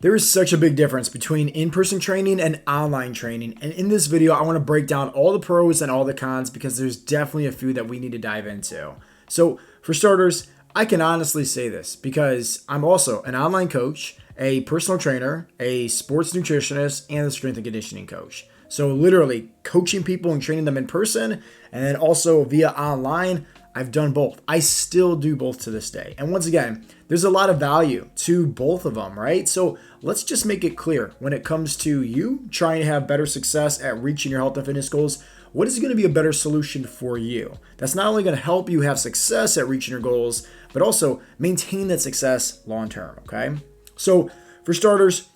There is such a big difference between in-person training and online training. And in this video, I want to break down all the pros and all the cons because there's definitely a few that we need to dive into. So for starters, I can honestly say this because I'm also an online coach, a personal trainer, a sports nutritionist, and a strength and conditioning coach. So literally coaching people and training them in person and then also via online. I've done both. I still do both to this day. And once again, there's a lot of value to both of them, right? So let's just make it clear when it comes to you trying to have better success at reaching your health and fitness goals, what is going to be a better solution for you? That's not only going to help you have success at reaching your goals, but also maintain that success long term, okay? So for starters,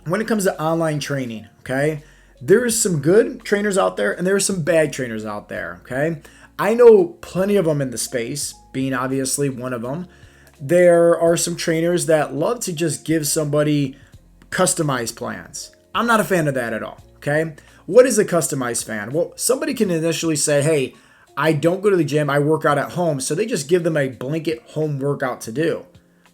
when it comes to online training, okay, there's some good trainers out there and there are some bad trainers out there, okay? I know plenty of them in the space, being obviously one of them. There are some trainers that love to just give somebody customized plans. I'm not a fan of that at all, okay? What is a customized fan? Well, somebody can initially say, hey, I don't go to the gym, I work out at home, so they just give them a blanket home workout to do.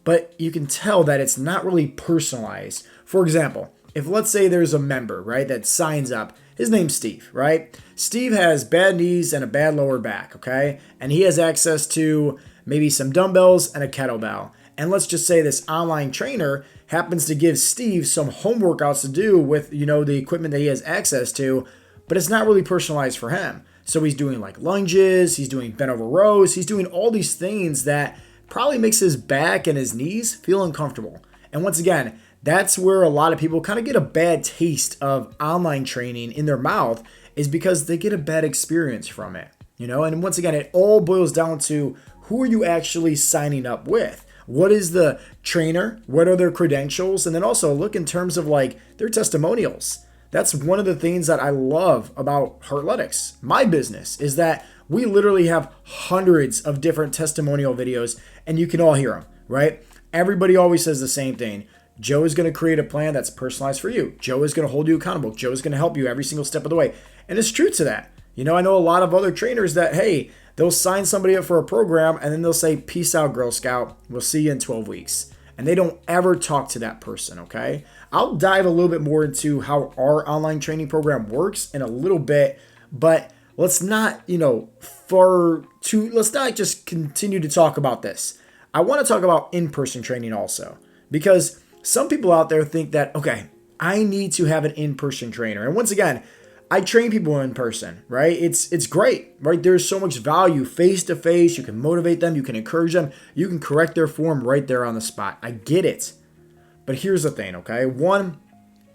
But you can tell that it's not really personalized. For example, if let's say there's a member, right, that signs up, his name's Steve, right? Steve has bad knees and a bad lower back, okay? And he has access to maybe some dumbbells and a kettlebell. And let's just say this online trainer happens to give Steve some home workouts to do with, the equipment that he has access to, but it's not really personalized for him. So he's doing like lunges, he's doing bent over rows, he's doing all these things that probably makes his back and his knees feel uncomfortable. And once again, that's where a lot of people kind of get a bad taste of online training in their mouth is because they get a bad experience from it, And once again, it all boils down to who are you actually signing up with? What is the trainer? What are their credentials? And then also look in terms of like their testimonials. That's one of the things that I love about Heartletics, my business, is that we literally have hundreds of different testimonial videos and you can all hear them, right? Everybody always says the same thing. Joe is going to create a plan that's personalized for you. Joe is going to hold you accountable. Joe is going to help you every single step of the way. And it's true to that. I know a lot of other trainers that, hey, they'll sign somebody up for a program and then they'll say, peace out, Girl Scout. We'll see you in 12 weeks. And they don't ever talk to that person, okay? I'll dive a little bit more into how our online training program works in a little bit, but let's not, let's not just continue to talk about this. I want to talk about in-person training also, because some people out there think that, okay, I need to have an in-person trainer. And once again, I train people in person, right? It's great, right? There's so much value face to face. You can motivate them. You can encourage them. You can correct their form right there on the spot. I get it. But here's the thing, okay? One,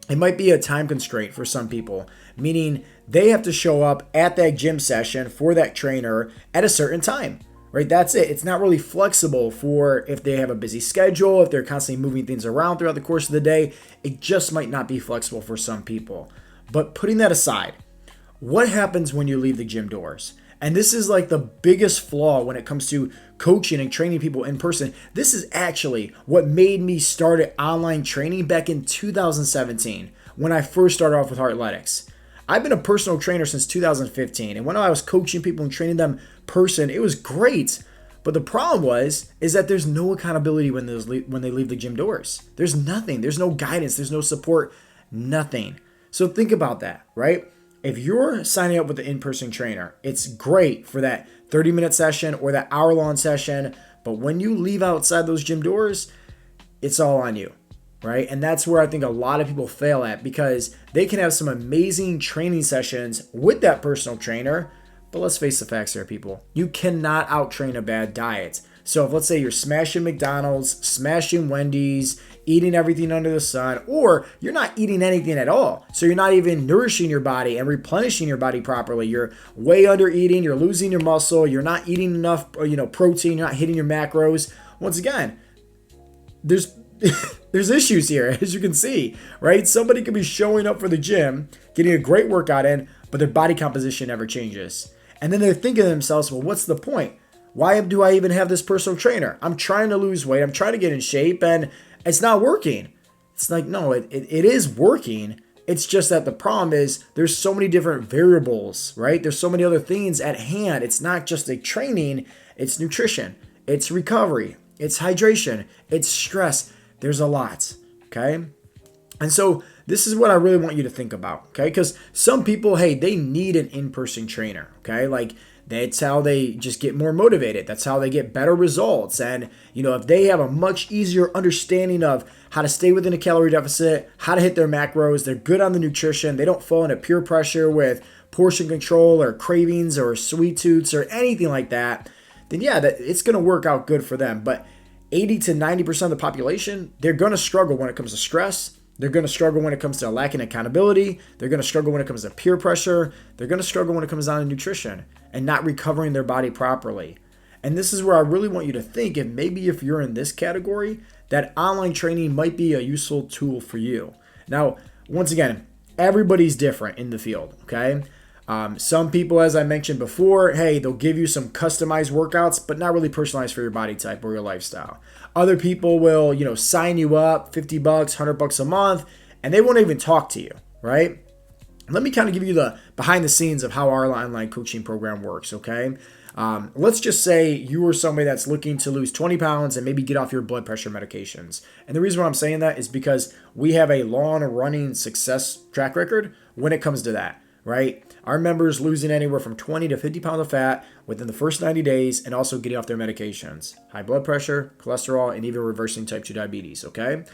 it might be a time constraint for some people, meaning they have to show up at that gym session for that trainer at a certain time. Right, that's it. It's not really flexible for if they have a busy schedule, if they're constantly moving things around throughout the course of the day. It just might not be flexible for some people. But putting that aside, what happens when you leave the gym doors? And this is like the biggest flaw when it comes to coaching and training people in person. This is actually what made me start online training back in 2017 when I first started off with Heartletics. I've been a personal trainer since 2015, and when I was coaching people and training them person, it was great. But the problem is that there's no accountability when they leave the gym doors. There's nothing. There's no guidance. There's no support. Nothing. So think about that, right? If you're signing up with an in-person trainer, it's great for that 30-minute session or that hour-long session. But when you leave outside those gym doors, it's all on you. Right? And that's where I think a lot of people fail at because they can have some amazing training sessions with that personal trainer. But let's face the facts here, people. You cannot out-train a bad diet. So if let's say you're smashing McDonald's, smashing Wendy's, eating everything under the sun, or you're not eating anything at all. So you're not even nourishing your body and replenishing your body properly. You're way under eating, you're losing your muscle, you're not eating enough, protein, you're not hitting your macros. Once again, there's issues here, as you can see, right? Somebody could be showing up for the gym, getting a great workout in, but their body composition never changes. And then they're thinking to themselves, well, what's the point? Why do I even have this personal trainer? I'm trying to lose weight. I'm trying to get in shape, and it's not working. It's like, no, it is working. It's just that the problem is there's so many different variables, right? There's so many other things at hand. It's not just a training. It's nutrition. It's recovery. It's hydration. It's stress. There's a lot, okay? And so this is what I really want you to think about, okay? Because some people, hey, they need an in-person trainer, okay? Like that's how they just get more motivated. That's how they get better results. And, if they have a much easier understanding of how to stay within a calorie deficit, how to hit their macros, they're good on the nutrition, they don't fall into peer pressure with portion control or cravings or sweet tooths or anything like that, then yeah, it's going to work out good for them. But 80 to 90% of the population, they're going to struggle when it comes to stress. They're going to struggle when it comes to lacking accountability. They're going to struggle when it comes to peer pressure. They're going to struggle when it comes down to nutrition and not recovering their body properly. And this is where I really want you to think, if maybe if you're in this category, that online training might be a useful tool for you. Now, once again, everybody's different in the field, okay? Some people, as I mentioned before, hey, they'll give you some customized workouts, but not really personalized for your body type or your lifestyle. Other people will, sign you up $50, $100 a month, and they won't even talk to you, right? Let me kind of give you the behind the scenes of how our online coaching program works, okay? Let's just say you are somebody that's looking to lose 20 pounds and maybe get off your blood pressure medications. And the reason why I'm saying that is because we have a long-running success track record when it comes to that, right? Our members losing anywhere from 20 to 50 pounds of fat within the first 90 days and also getting off their medications, high blood pressure, cholesterol, and even reversing type 2 diabetes, okay?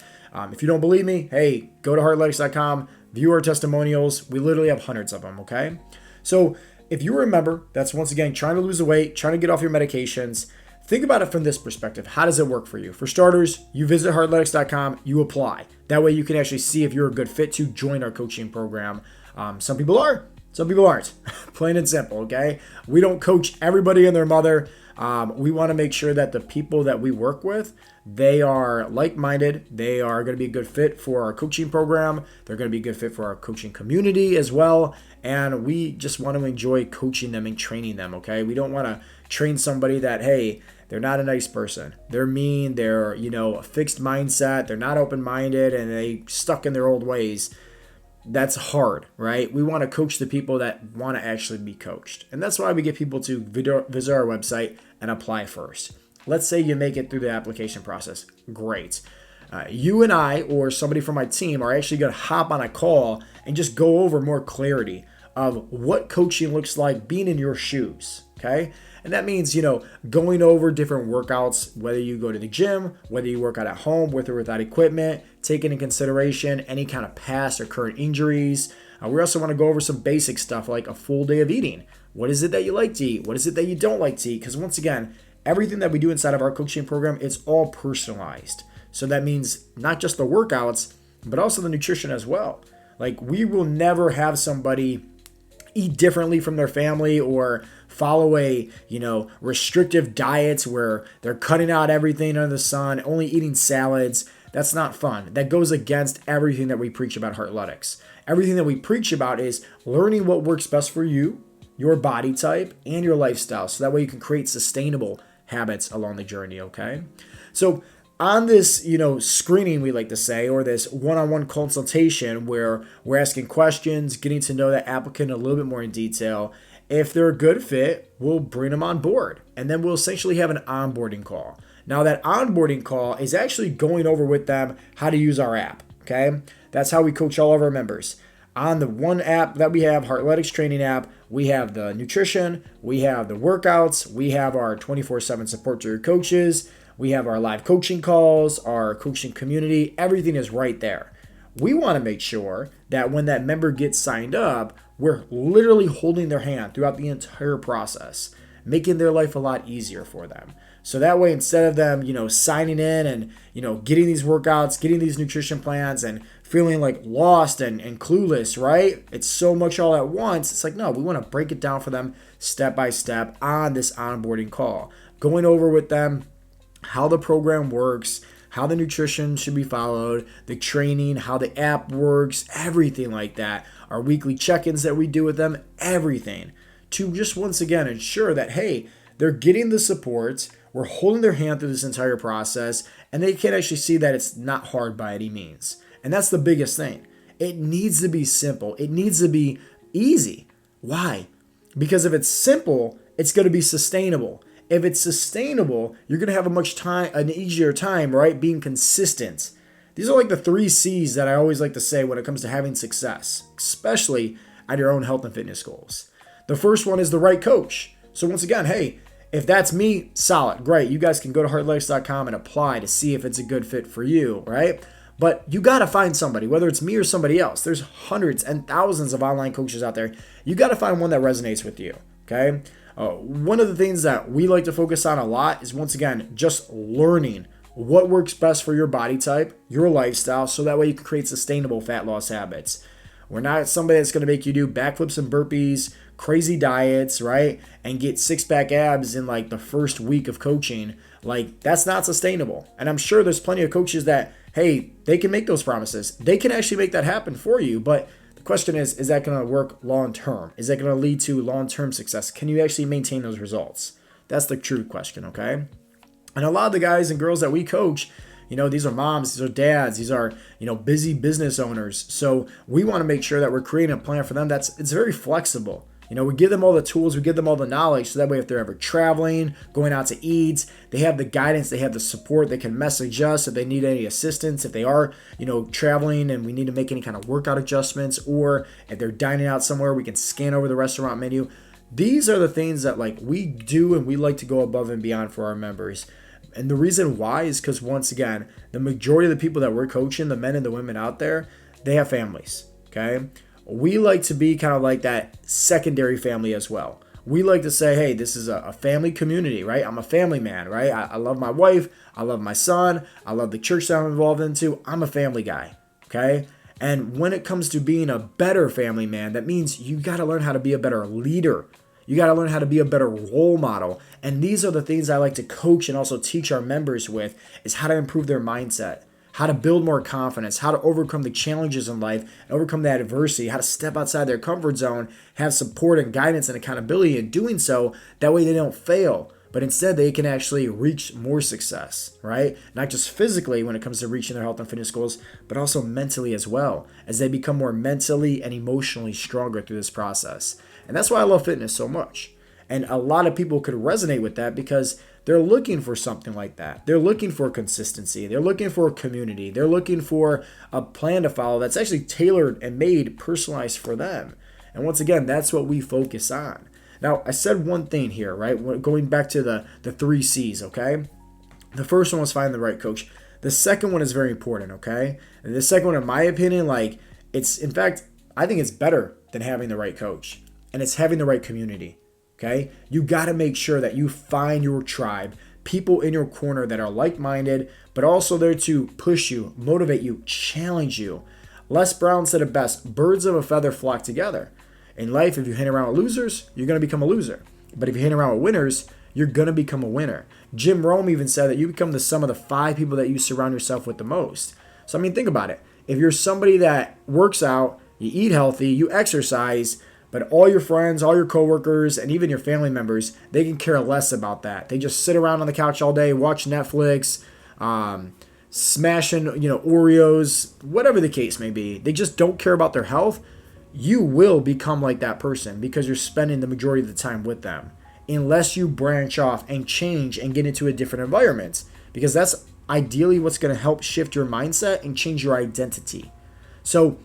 If you don't believe me, hey, go to heartatletics.com, view our testimonials. We literally have hundreds of them, okay? So if you remember, that's once again trying to lose the weight, trying to get off your medications, think about it from this perspective. How does it work for you? For starters, you visit heartatletics.com, you apply. That way you can actually see if you're a good fit to join our coaching program. Some people are, some people aren't. Plain and simple, okay? We don't coach everybody and their mother. We want to make sure that the people that we work with, they are like-minded. They are going to be a good fit for our coaching program. They're going to be a good fit for our coaching community as well. And we just want to enjoy coaching them and training them, okay? We don't want to train somebody that, hey, they're not a nice person. They're mean. They're, a fixed mindset. They're not open-minded and they stuck in their old ways. That's hard, right? We want to coach the people that want to actually be coached. And that's why we get people to visit our website and apply first. Let's say you make it through the application process. Great. You and I or somebody from my team are actually going to hop on a call and just go over more clarity of what coaching looks like being in your shoes, okay? And that means, going over different workouts, whether you go to the gym, whether you work out at home with or without equipment, taking into consideration any kind of past or current injuries. We also want to go over some basic stuff like a full day of eating. What is it that you like to eat? What is it that you don't like to eat? Because once again, everything that we do inside of our coaching program, it's all personalized. So that means not just the workouts, but also the nutrition as well. Like we will never have somebody eat differently from their family or follow a, restrictive diets where they're cutting out everything under the sun, only eating salads. That's not fun. That goes against everything that we preach about Heartletics. Everything that we preach about is learning what works best for you, your body type, and your lifestyle. So that way you can create sustainable habits along the journey, okay? So on this, screening, we like to say, or this one-on-one consultation where we're asking questions, getting to know that applicant a little bit more in detail. If they're a good fit, we'll bring them on board. And then we'll essentially have an onboarding call. Now, that onboarding call is actually going over with them how to use our app, okay? That's how we coach all of our members. On the one app that we have, Heartletics Training app, we have the nutrition, we have the workouts, we have our 24/7 support to your coaches, we have our live coaching calls, our coaching community, everything is right there. We want to make sure that when that member gets signed up, we're literally holding their hand throughout the entire process, making their life a lot easier for them. So that way, instead of them, signing in and, getting these workouts, getting these nutrition plans and feeling like lost and clueless, right? It's so much all at once. It's like, no, we want to break it down for them step by step on this onboarding call, going over with them how the program works, how the nutrition should be followed, the training, how the app works, everything like that. Our weekly check-ins that we do with them, everything. To just once again ensure that, hey, they're getting the support, we're holding their hand through this entire process, and they can actually see that it's not hard by any means. And that's the biggest thing. It needs to be simple. It needs to be easy. Why? Because if it's simple, it's going to be sustainable. If it's sustainable, you're going to have an easier time, right, being consistent. These are like the 3 C's that I always like to say when it comes to having success, especially at your own health and fitness goals. The first one is the right coach. So once again, hey, if that's me, solid, great. You guys can go to heartlegs.com and apply to see if it's a good fit for you, right? But you got to find somebody, whether it's me or somebody else. There's hundreds and thousands of online coaches out there. You got to find one that resonates with you, okay? One of the things that we like to focus on a lot is, once again, just learning what works best for your body type, your lifestyle, so that way you can create sustainable fat loss habits. We're not somebody that's going to make you do backflips and burpees, crazy diets, right? And get six-pack abs in like the first week of coaching. Like, that's not sustainable. And I'm sure there's plenty of coaches that, hey, they can make those promises. They can actually make that happen for you. But the question is that going to work long-term? Is that going to lead to long-term success? Can you actually maintain those results? That's the true question, okay? And a lot of the guys and girls that we coach, these are moms, these are dads, these are, busy business owners. So we want to make sure that we're creating a plan for them it's very flexible. We give them all the tools, we give them all the knowledge, so that way if they're ever traveling, going out to eat, they have the guidance, they have the support, they can message us if they need any assistance, if they are, traveling and we need to make any kind of workout adjustments, or if they're dining out somewhere, we can scan over the restaurant menu. These are the things that we do, and we like to go above and beyond for our members. And the reason why is because, once again, the majority of the people that we're coaching, the men and the women out there, they have families, okay? We like to be kind of like that secondary family as well. We like to say, hey, this is a family community, right? I'm a family man, right? I love my wife. I love my son. I love the church that I'm involved into. I'm a family guy, okay? And when it comes to being a better family man, that means you got to learn how to be a better leader. You got to learn how to be a better role model. And these are the things I like to coach and also teach our members with, is how to improve their mindset, how to build more confidence, how to overcome the challenges in life, overcome that adversity, how to step outside their comfort zone, have support and guidance and accountability in doing so. That way they don't fail, but instead they can actually reach more success, right? Not just physically when it comes to reaching their health and fitness goals, but also mentally as well, as they become more mentally and emotionally stronger through this process. And that's why I love fitness so much. And a lot of people could resonate with that because they're looking for something like that. They're looking for consistency. They're looking for a community. They're looking for a plan to follow that's actually tailored and made personalized for them. And once again, that's what we focus on. Now, I said one thing here, right? Going back to the 3 C's, okay? The first one was find the right coach. The second one is very important, okay? And the second one, in my opinion, I think it's better than having the right coach. And it's having the right community, okay? You got to make sure that you find your tribe, people in your corner that are like-minded, but also there to push you, motivate you, challenge you. Les Brown said it best, birds of a feather flock together. In life, if you hang around with losers, you're going to become a loser. But if you hang around with winners, you're going to become a winner. Jim Rome even said that you become the sum of the 5 people that you surround yourself with the most. So, think about it. If you're somebody that works out, you eat healthy, you exercise, but all your friends, all your coworkers, and even your family members, they can care less about that. They just sit around on the couch all day, watch Netflix, smashing, Oreos, whatever the case may be. They just don't care about their health. You will become like that person because you're spending the majority of the time with them, unless you branch off and change and get into a different environment, because that's ideally what's going to help shift your mindset and change your identity. So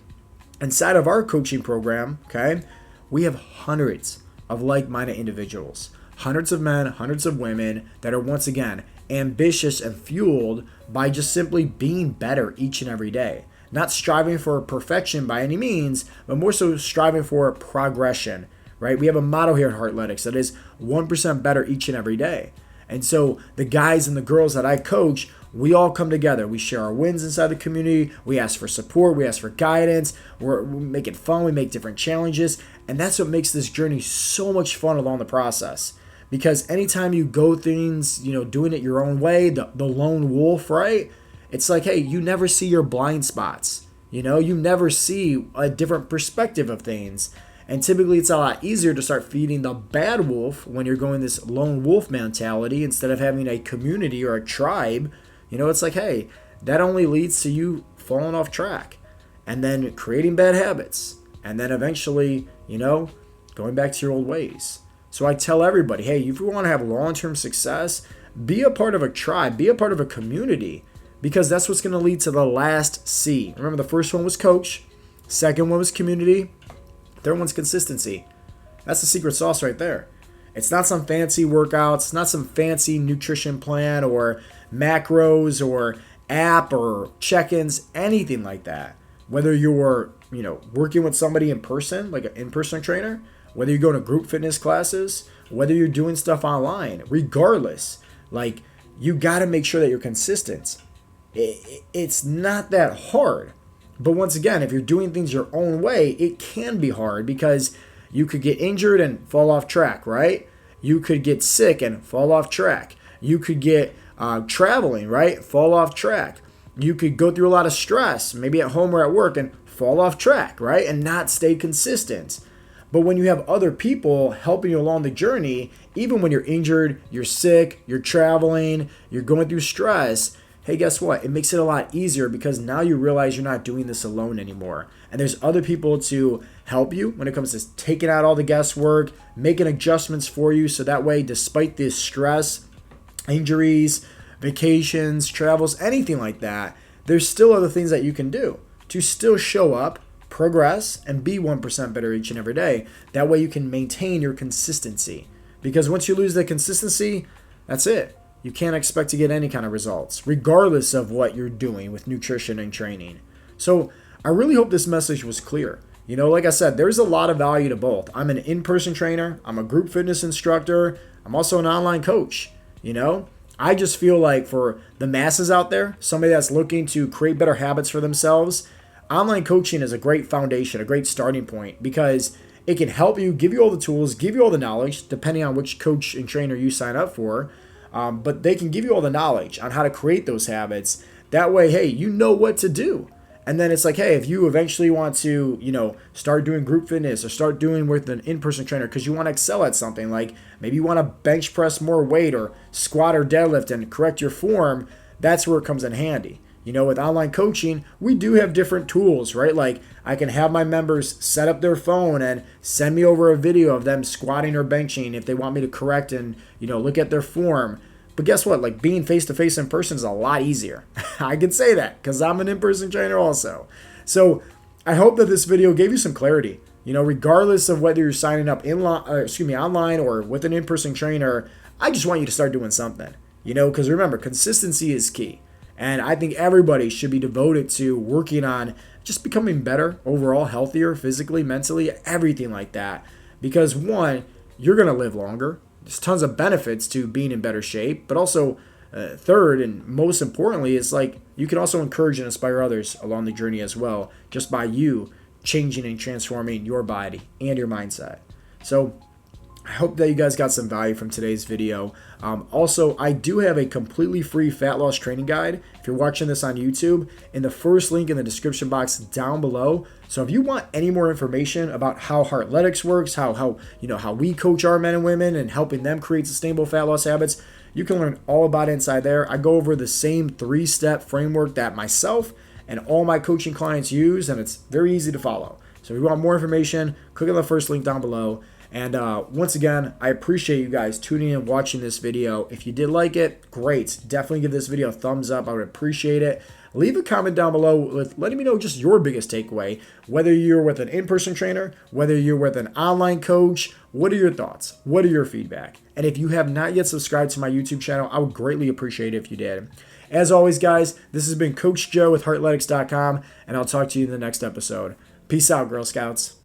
inside of our coaching program, okay, we have hundreds of like-minded individuals, hundreds of men, hundreds of women that are, once again, ambitious and fueled by just simply being better each and every day. Not striving for perfection by any means, but more so striving for progression, right? We have a motto here at Heartletics that is 1% better each and every day. And so the guys and the girls that I coach, we all come together. We share our wins inside the community. We ask for support. We ask for guidance. We make it fun. We make different challenges. And that's what makes this journey so much fun along the process. Because anytime you go things, doing it your own way, the lone wolf, right? It's like, hey, you never see your blind spots. You never see a different perspective of things. And typically it's a lot easier to start feeding the bad wolf when you're going this lone wolf mentality instead of having a community or a tribe. It's like, hey, that only leads to you falling off track and then creating bad habits and then eventually, going back to your old ways. So I tell everybody, hey, if you want to have long-term success, be a part of a tribe, be a part of a community. because that's what's going to lead to the last C. Remember, the first one was coach, second one was community, third one's consistency. That's the secret sauce right there. It's not some fancy workouts, it's not some fancy nutrition plan or macros or app or check-ins, anything like that. Whether you're, working with somebody in person, like an in-person trainer, whether you're going to group fitness classes, whether you're doing stuff online, regardless, like you got to make sure that you're consistent. It's not that hard. But once again, if you're doing things your own way, it can be hard because you could get injured and fall off track, right? You could get sick and fall off track. You could get traveling, right? Fall off track. You could go through a lot of stress, maybe at home or at work, and fall off track, right? And not stay consistent. But when you have other people helping you along the journey, even when you're injured, you're sick, you're traveling, you're going through stress, hey, guess what? It makes it a lot easier because now you realize you're not doing this alone anymore. And there's other people to help you when it comes to taking out all the guesswork, making adjustments for you. So that way, despite this stress, injuries, vacations, travels, anything like that, there's still other things that you can do to still show up, progress, and be 1% better each and every day. That way you can maintain your consistency. Because once you lose that consistency, that's it. You can't expect to get any kind of results, regardless of what you're doing with nutrition and training. So I really hope this message was clear. Like I said, there's a lot of value to both. I'm an in-person trainer. I'm a group fitness instructor. I'm also an online coach. I just feel like for the masses out there, somebody that's looking to create better habits for themselves, online coaching is a great foundation, a great starting point, because it can help you, give you all the tools, give you all the knowledge, depending on which coach and trainer you sign up for. But they can give you all the knowledge on how to create those habits. That way, hey, you know what to do. And then it's like, hey, if you eventually want to, start doing group fitness or start doing with an in-person trainer because you want to excel at something, like maybe you want to bench press more weight or squat or deadlift and correct your form, that's where it comes in handy. With online coaching, we do have different tools, right? Like I can have my members set up their phone and send me over a video of them squatting or benching if they want me to correct and, look at their form. But guess what? Like being face-to-face in person is a lot easier. I can say that because I'm an in-person trainer also. So I hope that this video gave you some clarity. Regardless of whether you're signing up online or with an in-person trainer, I just want you to start doing something. Because remember, consistency is key. And I think everybody should be devoted to working on just becoming better, overall healthier, physically, mentally, everything like that. Because one, you're going to live longer. There's tons of benefits to being in better shape. But also, third, and most importantly, it's like you can also encourage and inspire others along the journey as well, just by you changing and transforming your body and your mindset. So I hope that you guys got some value from today's video. Also, I do have a completely free fat loss training guide. If you're watching this on YouTube, in the first link in the description box down below. So if you want any more information about how Heartletics works, how we coach our men and women and helping them create sustainable fat loss habits, you can learn all about it inside there. I go over the same 3-step framework that myself and all my coaching clients use, and it's very easy to follow. So if you want more information, click on the first link down below. And once again, I appreciate you guys tuning in and watching this video. If you did like it, great. Definitely give this video a thumbs up. I would appreciate it. Leave a comment down below with letting me know just your biggest takeaway, whether you're with an in-person trainer, whether you're with an online coach. What are your thoughts? What are your feedback? And if you have not yet subscribed to my YouTube channel, I would greatly appreciate it if you did. As always, guys, this has been Coach Joe with Heartletics.com, and I'll talk to you in the next episode. Peace out, Girl Scouts.